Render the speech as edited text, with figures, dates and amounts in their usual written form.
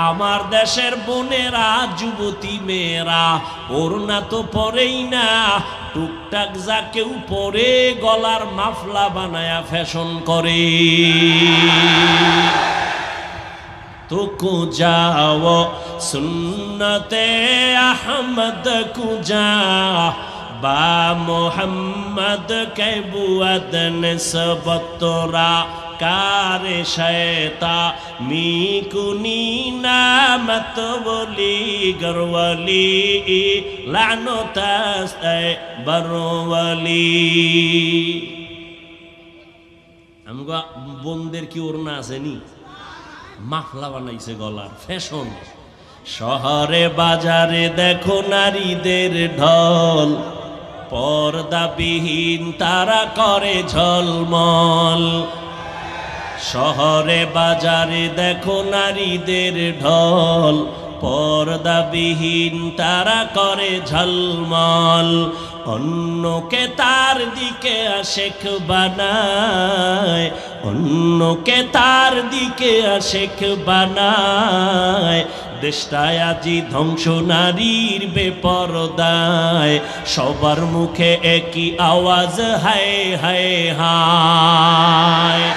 আমার দেশের বোনেরা যুবতী মেয়েরা ওড়না তো পরেই না, টুকটাক যা কেউ পরে গলার মাফলা বানায়া ফ্যাশন করে। তো কুজাও সুন্নতে আহমদ কুজা বা মোহাম্মদ কে বুয়াদ নিসবতরা কারে শয়তা মিকুনি নামত বলি গরওয়ালি লানতাস্তায় বরওয়ালি। আমগো বোনদের কি ওড়না আসেনি? মাফলা বানাইছে গলার ফ্যাশন। শহরে বাজারে দেখো নারীদের ঢল, পর্দাবিহীন তারা করে ঝলমল। শহরে বাজারে দেখো নারীদের ঢল, পর্দাবিহীন তারা করে ঝলমল। অন্যকে তার দিকে আশেক বানায়, অন্যকে তার দিকে আশেক বানায়। দেশটায় আজি ধ্বংস নারীর বেপরদায়, সবার মুখে একই আওয়াজ হায় হায় হায়।